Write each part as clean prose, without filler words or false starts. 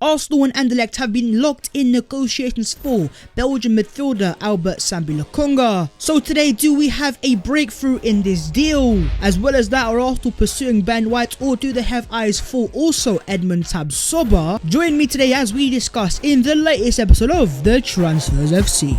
Arsenal and Anderlecht have been locked in negotiations for Belgian midfielder Albert Sambi Lokonga. So today, do we have a breakthrough in this deal? As well as that, are Arsenal pursuing Ben White, or do they have eyes for also Edmund Tabsoba? Join me today as we discuss in the latest episode of the Transfers FC.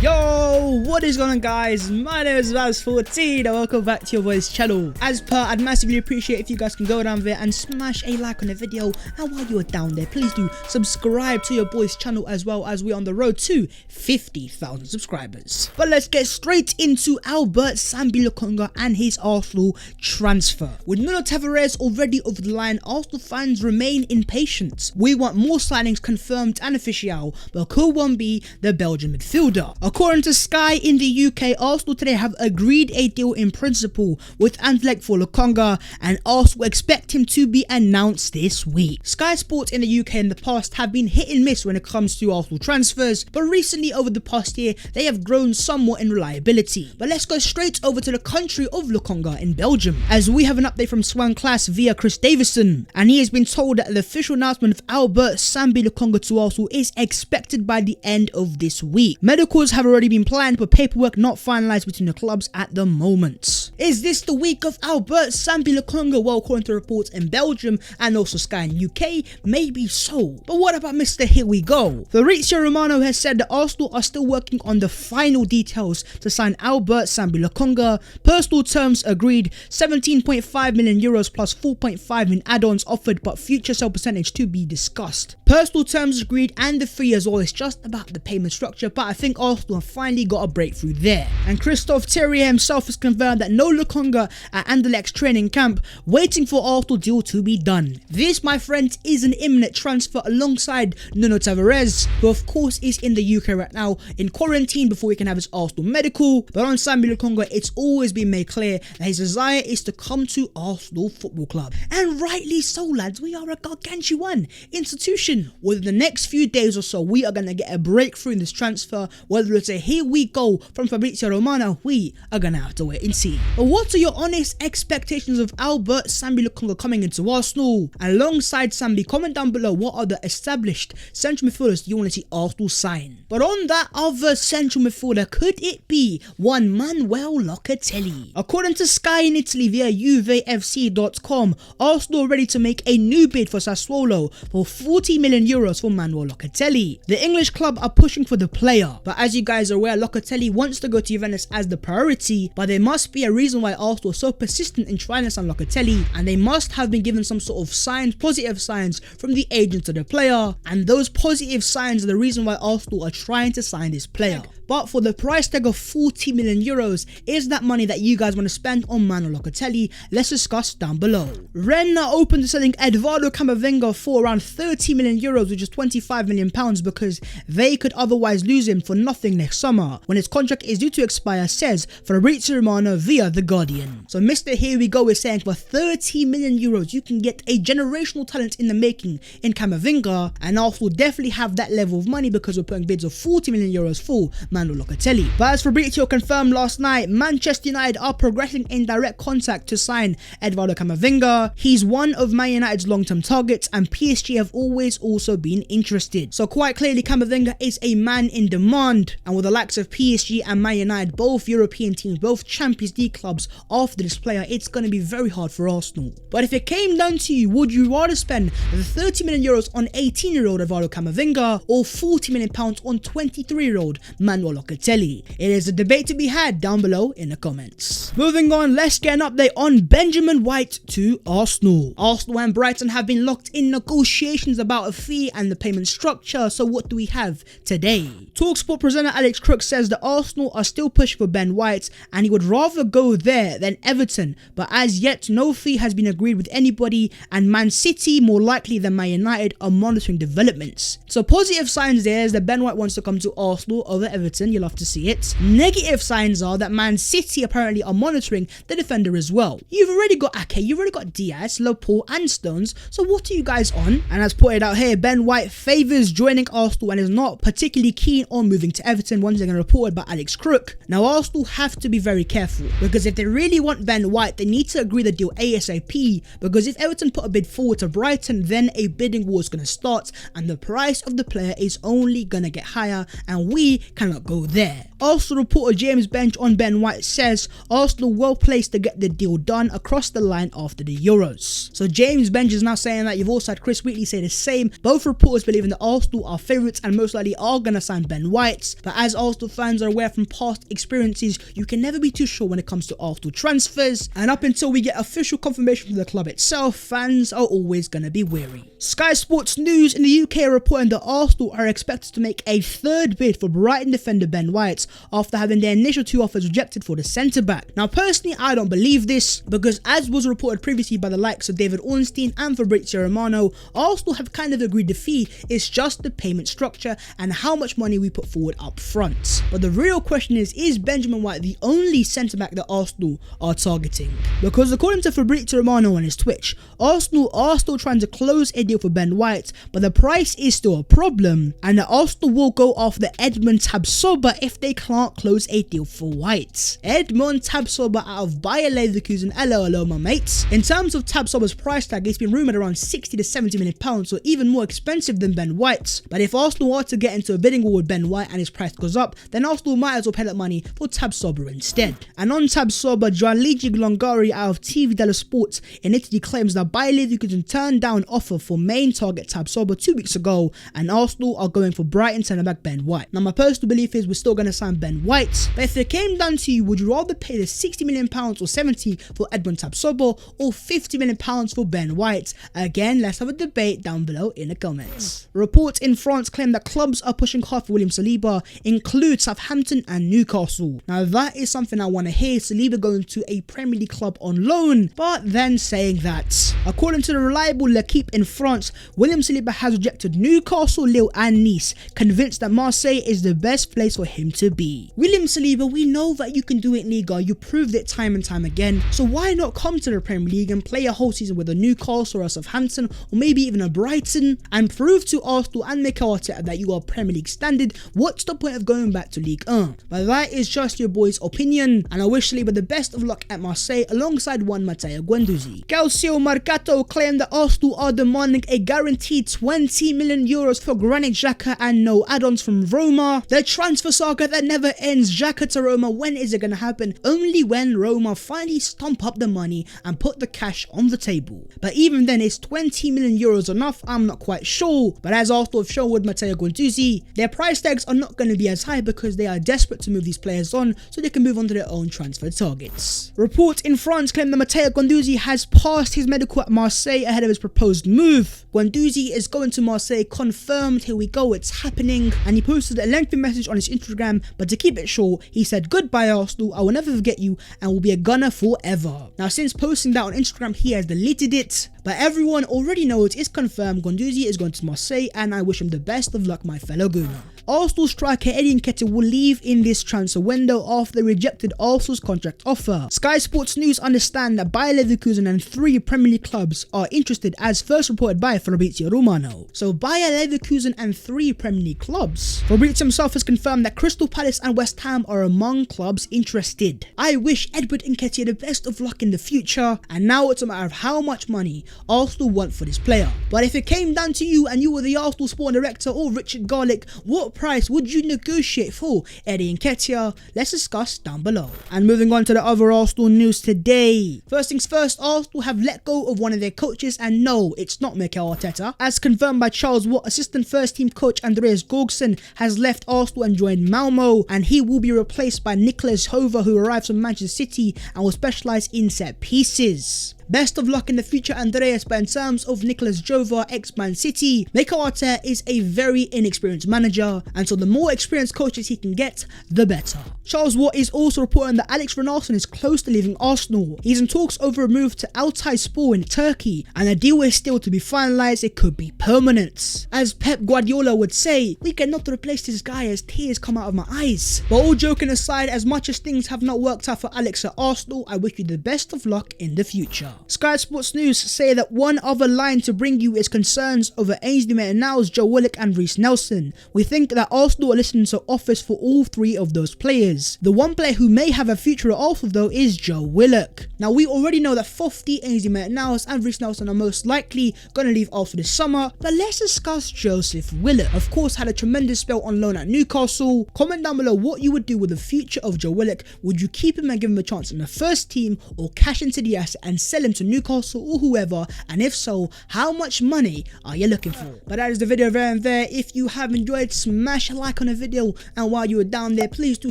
Yo, what is going on, guys? My name is Vaz14 and welcome back to your boys channel. As per, I'd massively appreciate if you guys can go down there and smash a like on the video, and while you're down there, please do subscribe to your boys channel as well, as we're on the road to 50,000 subscribers. But let's get straight into Albert Sambi Lokonga and his Arsenal transfer. With Nuno Tavares already over the line, Arsenal fans remain impatient. We want more signings confirmed and official, but could one be the Belgian midfielder? According to Sky in the UK, Arsenal today have agreed a deal in principle with Anderlecht for Lokonga, and Arsenal expect him to be announced this week. Sky Sports in the UK in the past have been hit and miss when it comes to Arsenal transfers, but recently over the past year they have grown somewhat in reliability. But let's go straight over to the country of Lokonga in Belgium, as we have an update from Swan Class via Chris Davison, and he has been told that the official announcement of Albert Sambi Lokonga to Arsenal is expected by the end of this week. Medicals have already been planned, but paperwork not finalized between the clubs at the moment. Is this the week of Albert Sambi Lokonga? Well, according to reports in Belgium and also Sky in UK, maybe so. But what about Mr. Here We Go? Fabrizio Romano has said that Arsenal are still working on the final details to sign Albert Sambi Lokonga. Personal terms agreed, 17.5 million euros plus 4.5 in add-ons offered, but future sale percentage to be discussed. Personal terms agreed and the fee as well. It's just about the payment structure, but I think Arsenal have finally got a breakthrough there. And Christophe Terrier himself has confirmed that no Lokonga at Anderlecht's training camp, waiting for Arsenal deal to be done. This, my friends, is an imminent transfer alongside Nuno Tavares, who of course is in the UK right now in quarantine before he can have his Arsenal medical. But on Sambi Lokonga, it's always been made clear that his desire is to come to Arsenal Football Club. And rightly so, lads, we are a gargantuan institution. Within the next few days or so, we are going to get a breakthrough in this transfer. Whether it's a here we go from Fabrizio Romano, we are going to have to wait and see. But what are your honest expectations of Albert Sambi Lokonga coming into Arsenal? And alongside Sambi, comment down below what are the established central midfielders you want to see Arsenal sign. But on that other central midfielder, could it be one Manuel Locatelli? According to Sky in Italy via uvfc.com, Arsenal are ready to make a new bid for Sassuolo for 40 million euros for Manuel Locatelli. The English club are pushing for the player, but as you guys are aware, Locatelli wants to go to Juventus as the priority, but there must be a reason why Arsenal are so persistent in trying to sign Locatelli, and they must have been given some sort of signs, positive signs from the agent to the player, and those positive signs are the reason why Arsenal are trying to sign this player. But for the price tag of 40 million euros, is that money that you guys want to spend on Manuel Locatelli? Let's discuss down below. Rennes are open to selling Eduardo Camavinga for around 30 million euros, which is 25 million pounds, because they could otherwise lose him for nothing next summer when his contract is due to expire, says Fabrizio Romano via The Guardian. So Mr. Here We Go is saying for 30 million euros, you can get a generational talent in the making in Camavinga, and Arsenal definitely have that level of money because we're putting bids of 40 million euros for Manuel Locatelli. But as Fabrizio confirmed last night, Manchester United are progressing in direct contact to sign Eduardo Camavinga. He's one of Man United's long-term targets, and PSG have always also been interested. So quite clearly, Camavinga is a man in demand, and with the likes of PSG and Man United, both European teams, both Champions League clubs, after this player, it's going to be very hard for Arsenal. But if it came down to you, would you rather spend the 30 million euros on 18-year-old Eduardo Camavinga or 40 million pounds on 23-year-old Manuel Locatelli? It is a debate to be had down below in the comments. Moving on, let's get an update on Benjamin White to Arsenal. Arsenal and Brighton have been locked in negotiations about a fee and the payment structure. So what do we have today? Talksport presenter Alex Crook says that Arsenal are still pushing for Ben White and he would rather go there than Everton, but as yet no fee has been agreed with anybody, and Man City, more likely than Man United, are monitoring developments. So positive signs there is that Ben White wants to come to Arsenal over Everton Everton, you'll love to see it. Negative signs are that Man City apparently are monitoring the defender as well. You've already got Ake, you've already got Diaz, Laporte and Stones, so what are you guys on? And as pointed out here, Ben White favours joining Arsenal and is not particularly keen on moving to Everton, once again reported by Alex Crook. Now Arsenal have to be very careful, because if they really want Ben White, they need to agree the deal ASAP, because if Everton put a bid forward to Brighton, then a bidding war is going to start and the price of the player is only going to get higher and we cannot go there. Arsenal reporter James Bench on Ben White says Arsenal well placed to get the deal done across the line after the Euros. So James Bench is now saying that. You've also had Chris Wheatley say the same. Both reporters believing that Arsenal are favourites and most likely are going to sign Ben White. But as Arsenal fans are aware from past experiences, you can never be too sure when it comes to Arsenal transfers. And up until we get official confirmation from the club itself, fans are always going to be wary. Sky Sports News in the UK are reporting that Arsenal are expected to make a third bid for Brighton defender Ben White after having their initial 2 offers rejected for the centre-back. Now personally, I don't believe this, because as was reported previously by the likes of David Ornstein and Fabrizio Romano, Arsenal have kind of agreed the fee. It's just the payment structure and how much money we put forward up front. But the real question is Benjamin White the only centre-back that Arsenal are targeting? Because according to Fabrizio Romano on his Twitch, Arsenal are still trying to close a deal for Ben White, but the price is still a problem, and that Arsenal will go after Edmond Tabsoba if they can't close a deal for White. Edmond Tabsoba out of Bayer Leverkusen, hello my mates. In terms of Tabsoba's price tag, it's been rumoured around 60 to 70 million pounds, so even more expensive than Ben White. But if Arsenal are to get into a bidding war with Ben White and his price goes up, then Arsenal might as well pay that money for Tabsoba instead. And on Tabsoba, Gianluigi Glongari out of TV dello Sport in Italy claims that Bayer Leverkusen turned down offer for main target Tabsoba 2 weeks ago, and Arsenal are going for Brighton centre-back Ben White. Now my personal belief is we're still going to sign Ben White, but if it came down to you, would you rather pay the 60 million pounds or 70 for Edmond Tabsoba or 50 million pounds for Ben White? Again, let's have a debate down below in the comments. Reports in France claim that clubs are pushing hard for William Saliba, include Southampton and Newcastle. Now that is something I want to hear, Saliba going to a Premier League club on loan, but then saying that, according to the reliable L'Equipe in France, William Saliba has rejected Newcastle, Lille and Nice, convinced that Marseille is the best place for him to be. William Saliba, we know that you can do it in Liga, you proved it time and time again, so why not come to the Premier League and play a whole season with a Newcastle or a Southampton or maybe even a Brighton and prove to Arsenal and Mikel Arteta that you are Premier League standard? What's the point of going back to Ligue 1? But that is just your boy's opinion, and I wish Saliba the best of luck at Marseille alongside one Matteo Guendouzi. Calcio Mercato claimed that Arsenal are demanding a guaranteed 20 million euros for Granit Xhaka and no add-ons from Roma. The transfer saga that never ends. Xhaka to Roma, when is it going to happen? Only when Roma finally stomp up the money and put the cash on the table. But even then, is 20 million euros enough? I'm not quite sure. But as Arsenal have shown with Matteo Guendouzi, their price tags are not going to be as high because they are desperate to move these players on so they can move on to their own transfer targets. Reports in France claim that Matteo Guendouzi has passed his medical at Marseille ahead of his proposed move. Guendouzi is going to Marseille, confirmed. Here we go, it's happening. And he posted a lengthy message on his Instagram, but to keep it short, he said, "Goodbye Arsenal, I will never forget you and will be a gunner forever." Now since posting that on Instagram, he has deleted it, but everyone already knows it's confirmed. Guendouzi is going to Marseille and I wish him the best of luck, my fellow Gooner. Arsenal striker Eddie Nketiah will leave in this transfer window after they rejected Arsenal's contract offer. Sky Sports News understand that Bayer Leverkusen and 3 Premier League clubs are interested, as first reported by Fabrizio Romano. So Bayer Leverkusen and 3 Premier League clubs. Fabrizio himself has confirmed that Crystal Palace and West Ham are among clubs interested. I wish Edward Nketiah the best of luck in the future, and now it's a matter of how much money Arsenal want for this player. But if it came down to you and you were the Arsenal Sport Director or Richard Garlick, what price would you negotiate for Eddie Nketiah? Let's discuss down below. And moving on to the other Arsenal news today. First things first, Arsenal have let go of one of their coaches, and no, it's not Mikel Arteta. As confirmed by Charles Watt, assistant first team coach Andreas Gorgson has left Arsenal and joined Malmo, and he will be replaced by Nicholas Hover, who arrives from Manchester City and will specialise in set pieces. Best of luck in the future, Andreas, but in terms of Nicolas Jova, ex-Man City, Mikel Arteta is a very inexperienced manager, and so the more experienced coaches he can get, the better. Charles Watt is also reporting that Alex Renarson is close to leaving Arsenal. He's in talks over a move to Altayspor in Turkey, and a deal is still to be finalised. It could be permanent. As Pep Guardiola would say, we cannot replace this guy as tears come out of my eyes. But all joking aside, as much as things have not worked out for Alex at Arsenal, I wish you the best of luck in the future. Sky Sports News say that one other line to bring you is concerns over Ainsley Maitland-Niles, Joe Willock and Reece Nelson. We think that Arsenal are listening to offers for all three of those players. The one player who may have a future at Arsenal though is Joe Willock. Now we already know that Fofty, Ainsley Maitland-Niles and Reece Nelson are most likely going to leave Arsenal this summer, but let's discuss Joseph Willock. Of course, had a tremendous spell on loan at Newcastle. Comment down below what you would do with the future of Joe Willock. Would you keep him and give him a chance in the first team, or cash into the asset and sell him to Newcastle or whoever? And if so, how much money are you looking for? But that is the video there and there. If you have enjoyed, smash a like on the video, and while you are down there, please do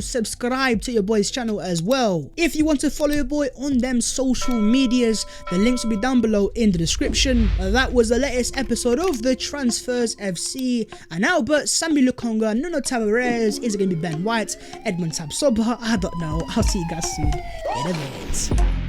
subscribe to your boy's channel as well. If you want to follow your boy on them social medias, the links will be down below in the description. That was the latest episode of the Transfers FC, and Albert Sambi Lokonga, Nuno Tavares, is it going to be Ben White, Edmund Tabsoba? I don't know. I'll see you guys soon in a bit.